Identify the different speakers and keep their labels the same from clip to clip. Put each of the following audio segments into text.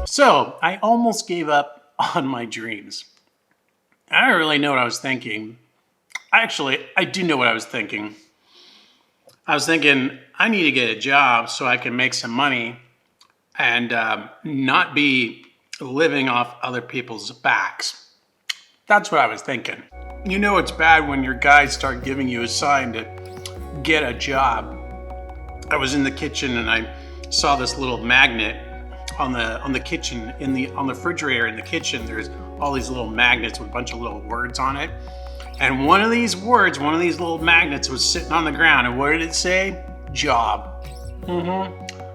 Speaker 1: So I almost gave up on my dreams. I don't really know what I was thinking. Actually, I do know what I was thinking. I was thinking I need to get a job so I can make some money and not be living off other people's backs. That's what I was thinking. You know it's bad when your guys start giving you a sign to get a job. I was in the kitchen and I saw this little magnet on the kitchen on the refrigerator in the kitchen. There's all these little magnets with a bunch of little words on it. And one of these little magnets was sitting on the ground. And what did it say? Job.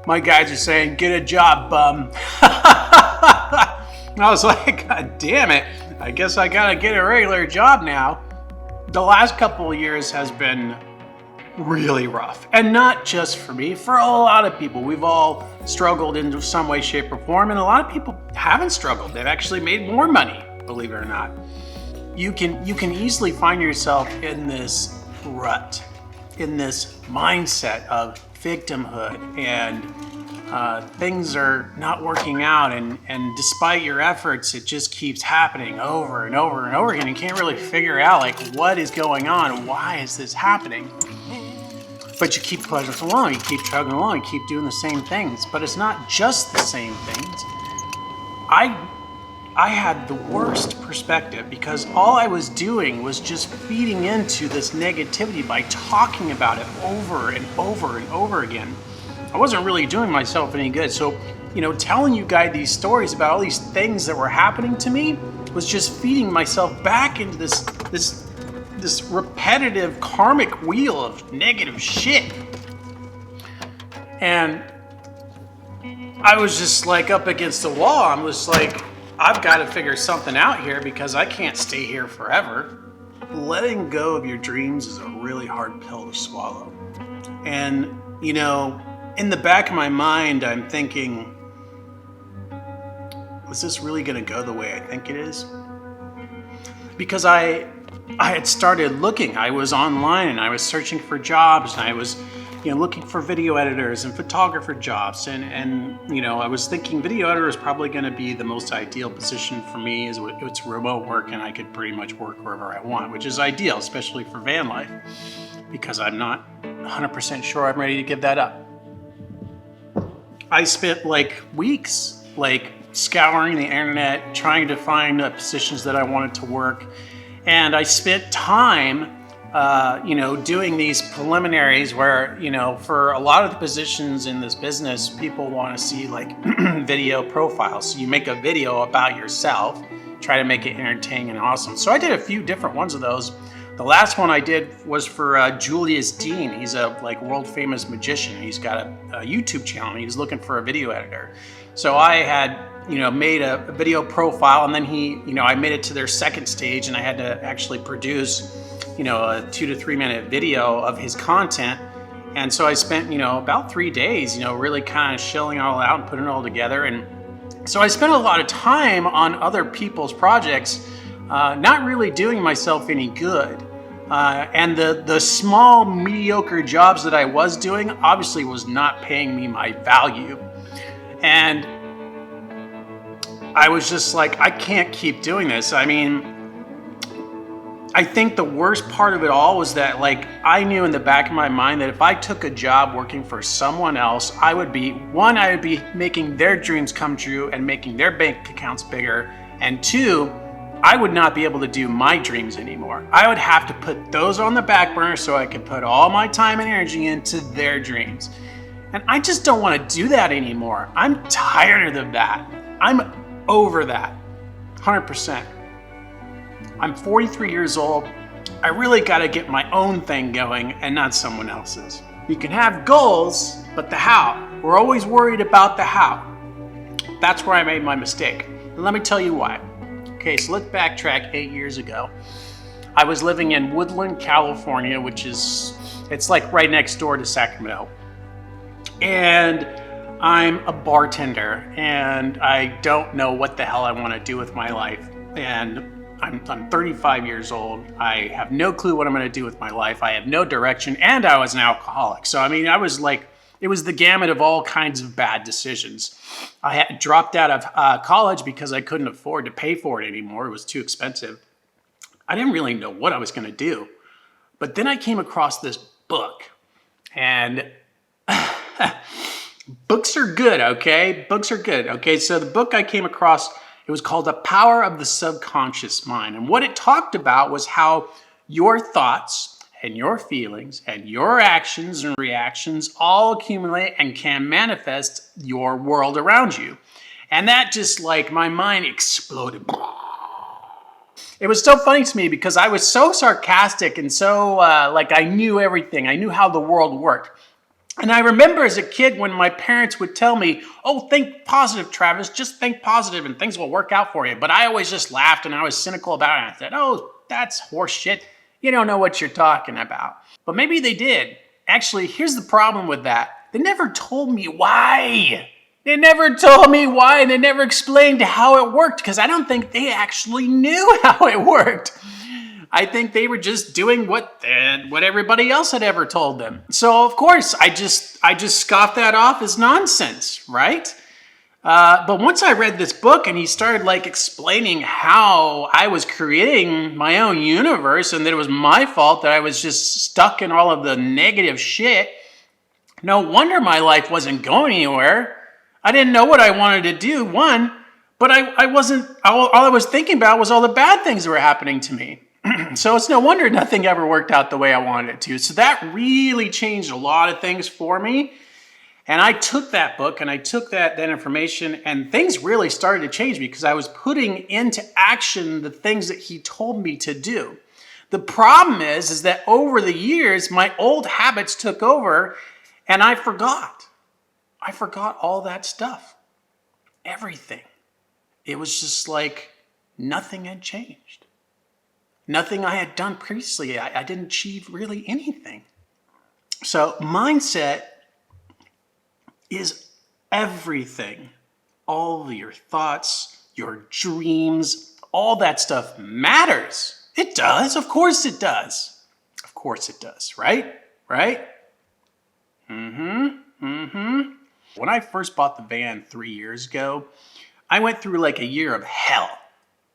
Speaker 1: My guys are saying, get a job, bum. I was like, God damn it. I guess I gotta get a regular job now. The last couple of years has been really rough. And not just for me, for a lot of people. We've all struggled in some way, shape, or form. And a lot of people haven't struggled. They've actually made more money, believe it or not. You can easily find yourself in this rut, in this mindset of victimhood, and things are not working out, and despite your efforts, it just keeps happening over and over and over again. You can't really figure out like what is going on, why is this happening? But you keep plugging along, you keep chugging along, you keep doing the same things. But it's not just the same things. I had the worst perspective because all I was doing was just feeding into this negativity by talking about it over and over and over again. I wasn't really doing myself any good. So, telling you guys these stories about all these things that were happening to me was just feeding myself back into this repetitive karmic wheel of negative shit. And I was just like up against the wall. I'm just like, I've got to figure something out here because I can't stay here forever. Letting go of your dreams is a really hard pill to swallow. And, in the back of my mind, I'm thinking, is this really going to go the way I think it is? Because I had started looking. I was online and I was searching for jobs, and I was looking for video editors and photographer jobs, and I was thinking video editor is probably going to be the most ideal position for me. It's remote work and I could pretty much work wherever I want, which is ideal, especially for van life, because I'm not 100% sure I'm ready to give that up. I spent weeks scouring the internet trying to find positions that I wanted to work, and I spent time doing these preliminaries where, for a lot of the positions in this business, people want to see video profiles. So you make a video about yourself, try to make it entertaining and awesome. So I did a few different ones of those. The last one I did was for Julius Dean. He's a world famous magician. He's got a YouTube channel, and he's looking for a video editor. So I had made a video profile, and then I made it to their second stage, and I had to actually produce a 2 to 3 minute video of his content. And so I spent, about 3 days, really kind of shilling it all out and putting it all together. And so I spent a lot of time on other people's projects, not really doing myself any good. And the small, mediocre jobs that I was doing obviously was not paying me my value. And I was just like, I can't keep doing this. I mean, I think the worst part of it all was that I knew in the back of my mind that if I took a job working for someone else, I would be making their dreams come true and making their bank accounts bigger. And 2, I would not be able to do my dreams anymore. I would have to put those on the back burner so I could put all my time and energy into their dreams. And I just don't want to do that anymore. I'm tired of that. I'm over that, 100%. I'm 43 years old. I really got to get my own thing going and not someone else's. You can have goals, but the how. We're always worried about the how. That's where I made my mistake. And let me tell you why. Okay, so let's backtrack 8 years ago. I was living in Woodland, California, it's right next door to Sacramento. And I'm a bartender, and I don't know what the hell I want to do with my life. And I'm 35 years old. I have no clue what I'm going to do with my life. I have no direction, and I was an alcoholic. So, I mean, it It was the gamut of all kinds of bad decisions. I had dropped out of college because I couldn't afford to pay for it anymore. It was too expensive. I didn't really know what I was going to do. But then I came across this book. And books are good, okay? Books are good, okay? So the book I came across, it was called The Power of the Subconscious Mind. And what it talked about was how your thoughts and your feelings and your actions and reactions all accumulate and can manifest your world around you. And that just like my mind exploded. It was so funny to me because I was so sarcastic and so like I knew everything. I knew how the world worked. And I remember as a kid when my parents would tell me, oh, think positive, Travis, just think positive and things will work out for you. But I always just laughed and I was cynical about it. I said, oh, that's horse shit. You don't know what you're talking about. But maybe they did. Actually, here's the problem with that. They never told me why. They never told me why, and they never explained how it worked because I don't think they actually knew how it worked. I think they were just doing what everybody else had ever told them. So of course, I just scoffed that off as nonsense, right? But once I read this book and he started like explaining how I was creating my own universe and that it was my fault that I was just stuck in all of the negative shit, no wonder my life wasn't going anywhere. I didn't know what I wanted to do, one, but I wasn't, all I was thinking about was all the bad things that were happening to me. So it's no wonder nothing ever worked out the way I wanted it to. So that really changed a lot of things for me. And I took that book and I took that information and things really started to change because I was putting into action the things that he told me to do. The problem is that over the years, my old habits took over and I forgot. I forgot all that stuff. Everything. It was just like nothing had changed. Nothing I had done previously. I didn't achieve really anything. So mindset is everything. All of your thoughts, your dreams, all that stuff matters. It does. Of course it does. Of course it does, right? Right? When I first bought the van 3 years ago, I went through like a year of hell.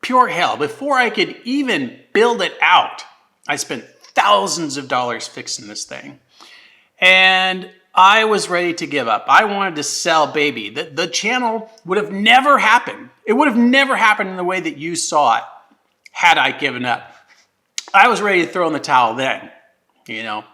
Speaker 1: Pure hell. Before I could even build it out, I spent thousands of dollars fixing this thing. And I was ready to give up. I wanted to sell baby. The channel would have never happened. It would have never happened in the way that you saw it had I given up. I was ready to throw in the towel then, you know.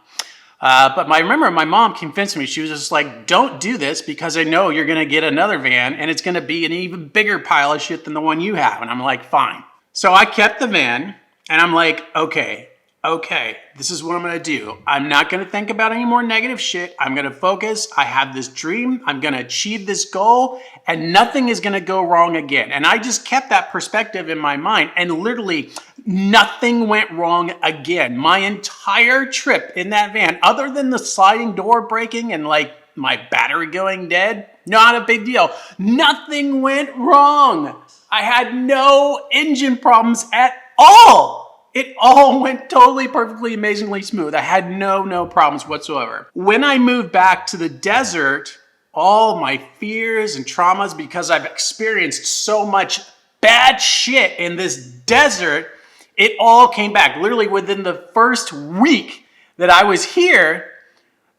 Speaker 1: But I remember my mom convinced me. She was just like, don't do this because I know you're going to get another van and it's going to be an even bigger pile of shit than the one you have. And I'm like, fine. So I kept the van and I'm like, okay, this is what I'm going to do. I'm not going to think about any more negative shit. I'm going to focus. I have this dream. I'm going to achieve this goal and nothing is going to go wrong again. And I just kept that perspective in my mind and literally nothing went wrong again. My entire trip in that van, other than the sliding door breaking and like my battery going dead, not a big deal. Nothing went wrong. I had no engine problems at all. It all went totally, perfectly, amazingly smooth. I had no problems whatsoever. When I moved back to the desert, all my fears and traumas, because I've experienced so much bad shit in this desert, it all came back. Literally within the first week that I was here,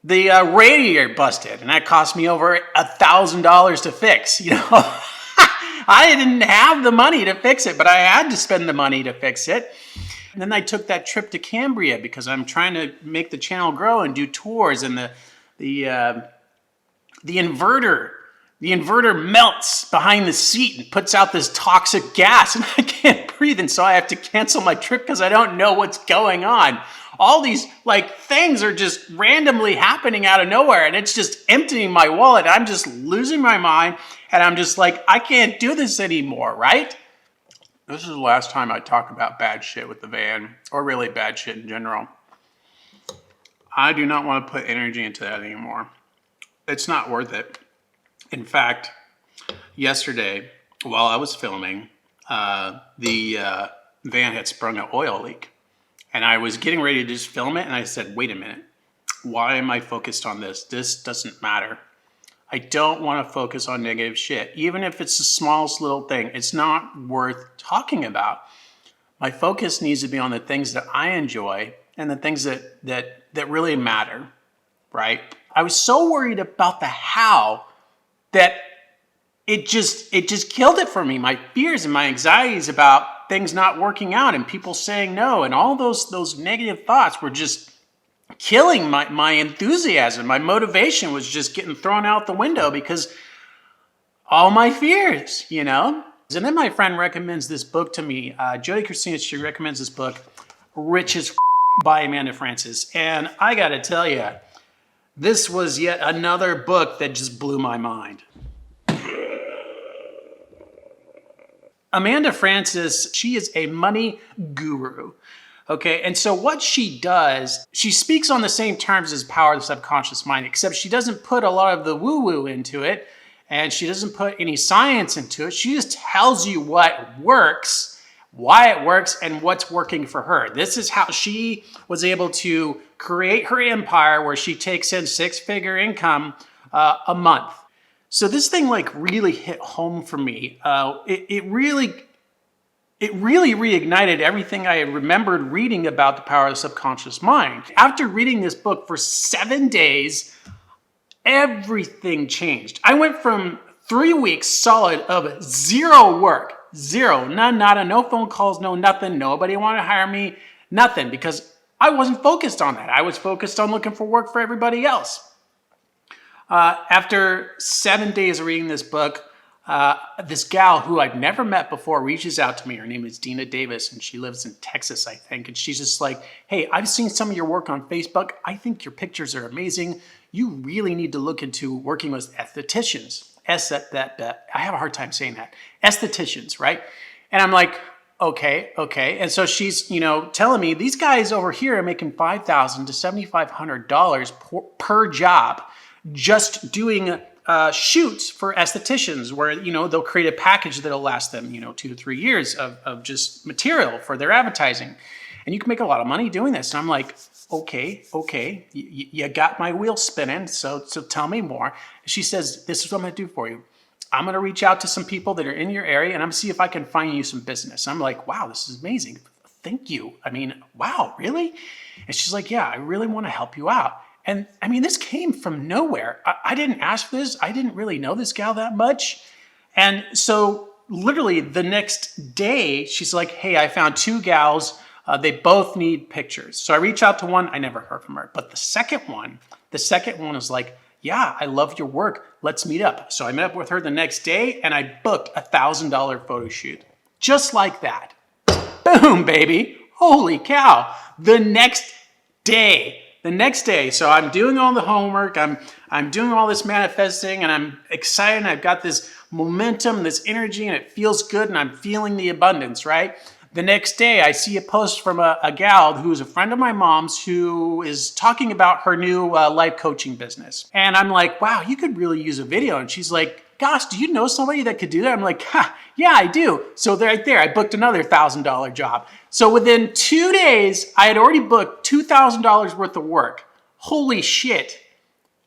Speaker 1: the radiator busted, and that cost me over $1,000 to fix. You know, I didn't have the money to fix it, but I had to spend the money to fix it. And then I took that trip to Cambria because I'm trying to make the channel grow and do tours, and the inverter melts behind the seat and puts out this toxic gas, and I can't breathe, and so I have to cancel my trip because I don't know what's going on. All these like things are just randomly happening out of nowhere, and it's just emptying my wallet. I'm just losing my mind, and I'm just like, I can't do this anymore, right? This is the last time I talk about bad shit with the van, or really bad shit in general. I do not want to put energy into that anymore. It's not worth it. In fact, yesterday, while I was filming, the van had sprung an oil leak. And I was getting ready to just film it, and I said, wait a minute. why am I focused on this? This doesn't matter. I don't want to focus on negative shit. Even if it's the smallest little thing, it's not worth talking about. My focus needs to be on the things that I enjoy and the things that really matter, right? I was so worried about the how that it just killed it for me. My fears and my anxieties about things not working out and people saying no and all those negative thoughts were just killing my enthusiasm. My motivation was just getting thrown out the window because all my fears, you know? And then my friend recommends this book to me. Jody Christina, she recommends this book, Rich as by Amanda Frances. And I got to tell you, this was yet another book that just blew my mind. Amanda Frances, she is a money guru. Okay, and so what she does, she speaks on the same terms as Power of the Subconscious Mind, except she doesn't put a lot of the woo-woo into it, and she doesn't put any science into it. She just tells you what works, why it works, and what's working for her. This is how she was able to create her empire where she takes in six-figure income a month. So this thing like really hit home for me. It really reignited everything I had remembered reading about the power of the subconscious mind. After reading this book for 7 days, everything changed. I went from 3 weeks solid of zero work, zero, none, nada, no phone calls, no nothing, nobody wanted to hire me, nothing, because I wasn't focused on that. I was focused on looking for work for everybody else. After 7 days of reading this book, this gal who I've never met before reaches out to me. Her name is Dina Davis, and she lives in Texas, I think. And she's just like, hey, I've seen some of your work on Facebook. I think your pictures are amazing. You really need to look into working with estheticians. I have a hard time saying that. Estheticians, right? And I'm like, okay. And so she's, telling me these guys over here are making $5,000 to $7,500 per job just doing shoots for estheticians where, they'll create a package that'll last them, 2 to 3 years of just material for their advertising. And you can make a lot of money doing this. And I'm like, okay, you got my wheel spinning. So tell me more. And she says, this is what I'm going to do for you. I'm going to reach out to some people that are in your area and I'm going to see if I can find you some business. And I'm like, wow, this is amazing. Thank you. I mean, wow, really? And she's like, yeah, I really want to help you out. And I mean, this came from nowhere. I didn't ask for this. I didn't really know this gal that much. And so literally the next day, she's like, hey, I found 2 gals. They both need pictures. So I reach out to one. I never heard from her. But the second one was like, yeah, I love your work. Let's meet up. So I met up with her the next day and I booked a $1,000 photo shoot. Just like that. Boom, baby. Holy cow. The next day. So I'm doing all the homework, I'm doing all this manifesting, and I'm excited, I've got this momentum, this energy, and it feels good, and I'm feeling the abundance, right? The next day, I see a post from a gal who is a friend of my mom's who is talking about her new life coaching business. And I'm like, wow, you could really use a video. And she's like, gosh, do you know somebody that could do that? I'm like, yeah, I do. So right there, I booked another $1,000 job. So within 2 days, I had already booked $2,000 worth of work. Holy shit.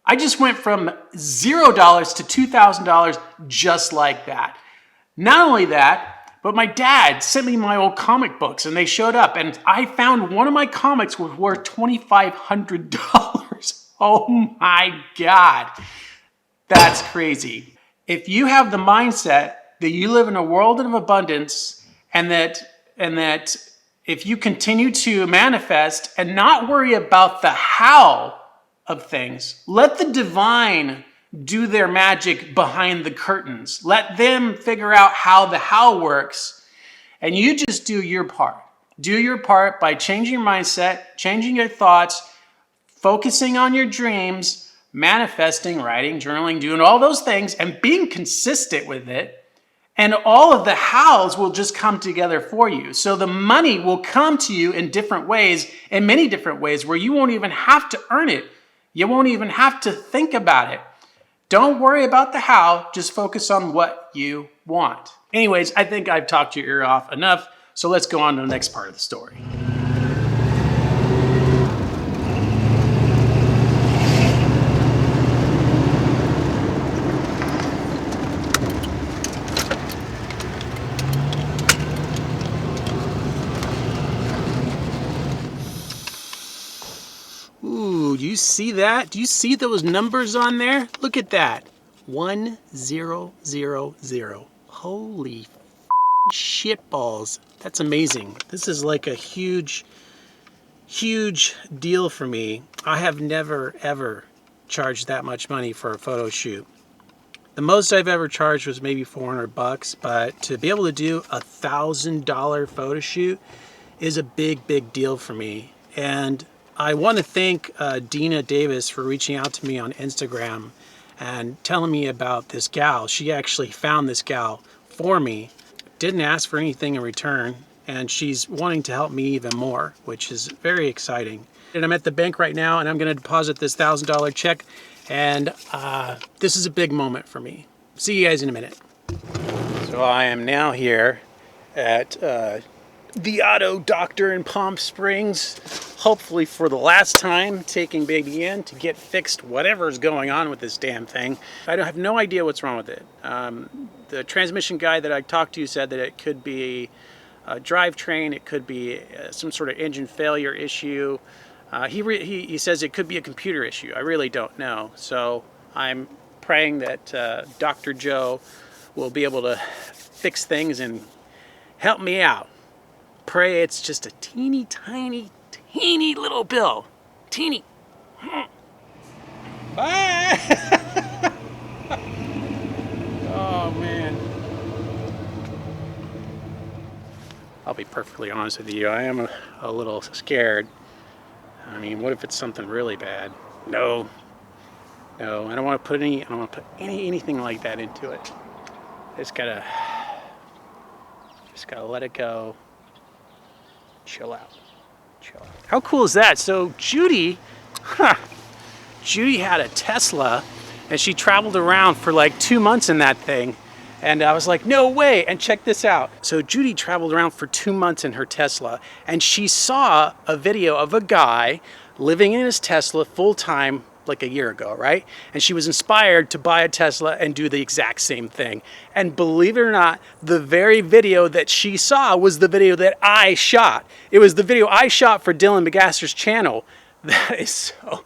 Speaker 1: I just went from $0 to $2,000 just like that. Not only that, but my dad sent me my old comic books and they showed up and I found one of my comics was worth $2,500. Oh my God. That's crazy. If you have the mindset that you live in a world of abundance and that if you continue to manifest and not worry about the how of things, let the divine do their magic behind the curtains. Let them figure out how the how works, and you just do your part. Do your part by changing your mindset, changing your thoughts, focusing on your dreams, manifesting, writing, journaling, doing all those things, and being consistent with it. And all of the hows will just come together for you. So the money will come to you in different ways, in many different ways, where you won't even have to earn it. You won't even have to think about it. Don't worry about the how, just focus on what you want. Anyways, I think I've talked your ear off enough, so let's go on to the next part of the story. see that? Do you see those numbers on there? Look at that. 1000. Holy shitballs. That's amazing. This is like a huge deal for me. I have never ever charged that much money for a photo shoot. The most I've ever charged was maybe $400, but to be able to do $1,000 photo shoot is a big deal for me. And I want to thank Dina Davis for reaching out to me on Instagram and telling me about this gal. She actually found this gal for me, didn't ask for anything in return, and she's wanting to help me even more, which is very exciting. And I'm at the bank right now, and I'm going to deposit this $1,000 check, and this is a big moment for me. See you guys in a minute. So I am now here at the auto doctor in Palm Springs, hopefully for the last time, taking baby in to get fixed whatever is going on with this damn thing. I have no idea what's wrong with it. The transmission guy that I talked to said that it could be a drivetrain, it could be some sort of engine failure issue. He says it could be a computer issue. I really don't know. So I'm praying that Dr. Joe will be able to fix things and help me out. Pray it's just a teeny little bill. Teeny. Bye. Oh man. I'll be perfectly honest with you. I am a little scared. I mean, what if it's something really bad? No, I don't want to put anything like that into it. I just gotta let it go. Chill out. How cool is that? So Judy had a Tesla, and she traveled around for like 2 months in that thing. And I was like, no way. And check this out. So Judy traveled around for 2 months in her Tesla, and she saw a video of a guy living in his Tesla full time like a year ago, right? And she was inspired to buy a Tesla and do the exact same thing. And believe it or not, the very video that she saw was the video that I shot. It was the video I shot for Dylan McGaster's channel. That is so...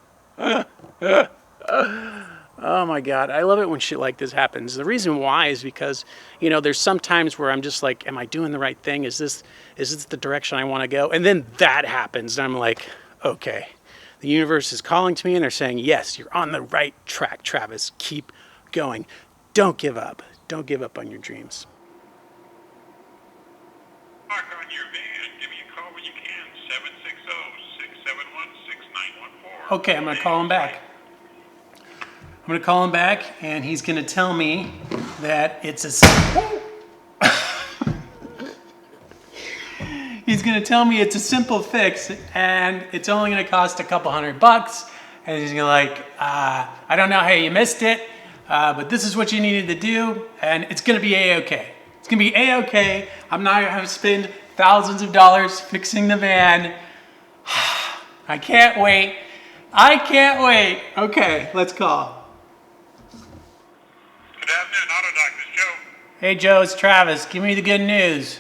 Speaker 1: Oh my God, I love it when shit like this happens. The reason why is because, you know, there's some times where I'm just like, am I doing the right thing? Is this the direction I want to go? And then that happens, and I'm like, okay. The universe is calling to me, and they're saying, yes, you're on the right track, Travis. Keep going. Don't give up. Don't give up on your dreams.
Speaker 2: Mark on your van. Give me a call when you can. 760-671-6914.
Speaker 1: Okay, I'm going to call him back. I'm going to call him back, and he's going to tell me that it's a... He's going to tell me it's a simple fix, and it's only going to cost a couple $100. And he's going to like, I don't know how you missed it, but this is what you needed to do, and it's going to be A-okay. It's going to be A-okay. I'm not going to spend thousands of dollars fixing the van. I can't wait. I can't wait. Okay, let's call.
Speaker 2: Good afternoon, Auto Doctor Joe.
Speaker 1: Hey, Joe, it's Travis. Give me the good news.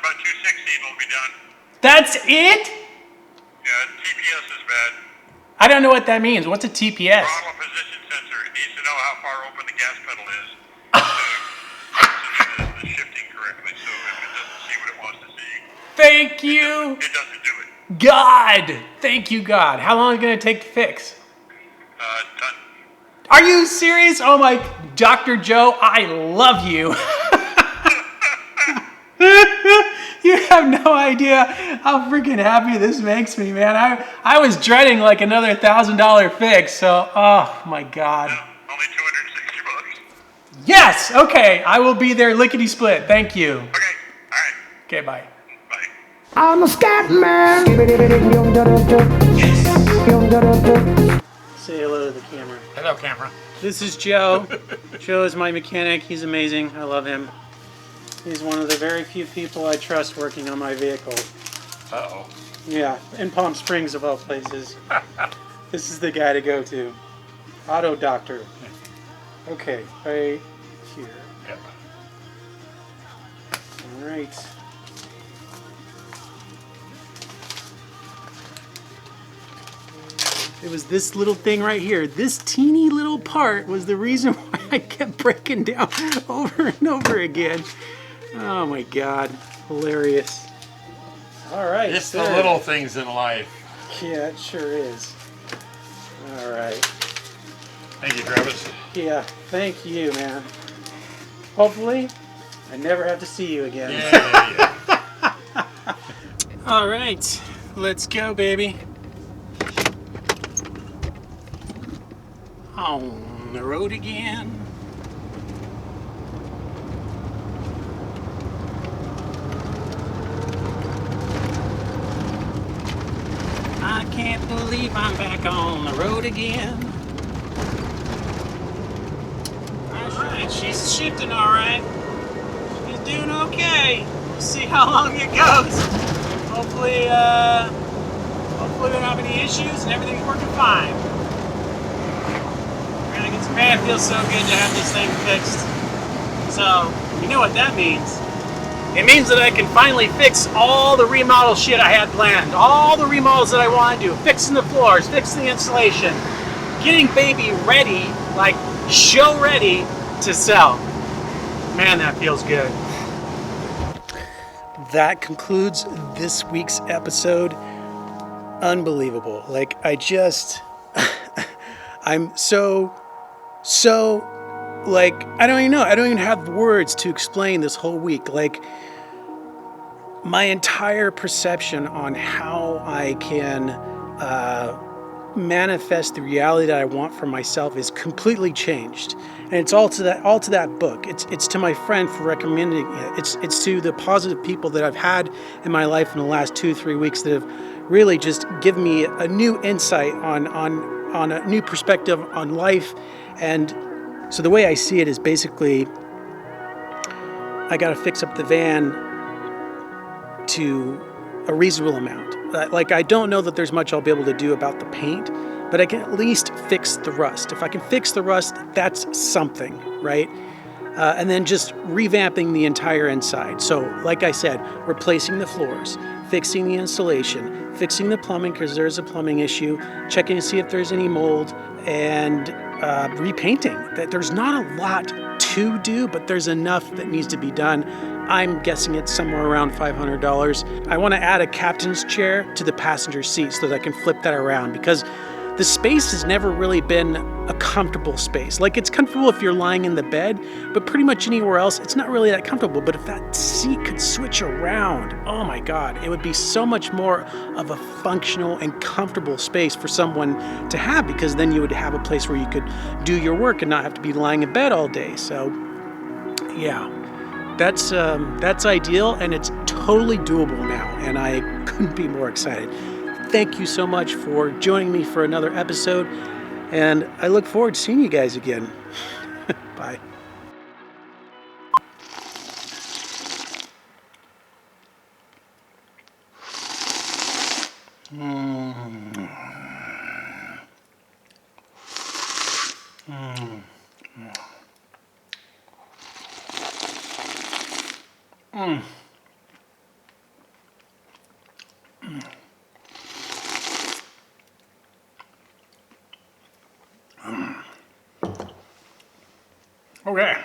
Speaker 2: About 216 will be done.
Speaker 1: That's it?
Speaker 2: Yeah, TPS is bad.
Speaker 1: I don't know what that means. What's a TPS?
Speaker 2: Throttle position sensor. It needs to know how far open the gas pedal is to do the shifting correctly. So if it doesn't see what it wants to see,
Speaker 1: Thank you.
Speaker 2: it doesn't do it.
Speaker 1: God. Thank you, God. How long is it going to take to fix?
Speaker 2: Done.
Speaker 1: Are you serious? Oh my, Dr. Joe, I love you. You have no idea how freaking happy this makes me, man. I was dreading like another $1,000 fix, so, oh my God.
Speaker 2: No, only $260.
Speaker 1: Yes, okay, I will be there lickety split. Thank you.
Speaker 2: Okay, all right.
Speaker 1: Okay, bye.
Speaker 2: Bye.
Speaker 3: I'm a Scatman.
Speaker 1: Say hello to the camera.
Speaker 4: Hello, camera.
Speaker 1: This is Joe. Joe is my mechanic. He's amazing. I love him. He's one of the very few people I trust working on my vehicle.
Speaker 4: Uh-oh.
Speaker 1: Yeah, in Palm Springs of all places. This is the guy to go to. Auto Doctor. Okay, right here.
Speaker 4: Yep.
Speaker 1: All right. It was this little thing right here. This teeny little part was the reason why I kept breaking down over and over again. Oh my God, hilarious. All right,
Speaker 4: It's
Speaker 1: sir.
Speaker 4: the little things in life.
Speaker 1: Yeah, it sure is. All right.
Speaker 4: Thank you, Travis.
Speaker 1: Yeah, thank you, man. Hopefully, I never have to see you again.
Speaker 4: Yeah.
Speaker 1: All right, let's go, baby. On the road again. I can't believe I'm back on the road again. Alright, she's shifting alright. She's doing okay. We'll see how long it goes. Hopefully, we don't have any issues and everything's working fine. Man, it feels so good to have this thing fixed. So, you know what that means. It means that I can finally fix all the remodel shit I had planned. All the remodels that I want to do. Fixing the floors, fixing the installation. Getting baby ready, like show ready to sell. Man, that feels good. That concludes this week's episode. Unbelievable. Like, I'm so, like, I don't even know. I don't even have words to explain this whole week. Like, my entire perception on how I can manifest the reality that I want for myself is completely changed. And it's all to that book. It's to my friend for recommending it. It's to the positive people that I've had in my life in the last 2-3 weeks that have really just given me a new insight on a new perspective on life. And so the way I see it is basically I got to fix up the van to a reasonable amount. Like, I don't know that there's much I'll be able to do about the paint, but I can at least fix the rust. If I can fix the rust, that's something, right? And then just revamping the entire inside. So, like I said, replacing the floors, fixing the installation, fixing the plumbing because there's a plumbing issue, checking to see if there's any mold, and repainting. There's not a lot to do, but there's enough that needs to be done. I'm guessing it's somewhere around $500. I want to add a captain's chair to the passenger seat so that I can flip that around because the space has never really been a comfortable space. Like, it's comfortable if you're lying in the bed, but pretty much anywhere else, it's not really that comfortable. But if that seat could switch around, oh my God, it would be so much more of a functional and comfortable space for someone to have, because then you would have a place where you could do your work and not have to be lying in bed all day. So, yeah. That's ideal, and it's totally doable now, and I couldn't be more excited. Thank you so much for joining me for another episode, and I look forward to seeing you guys again. Bye. Okay.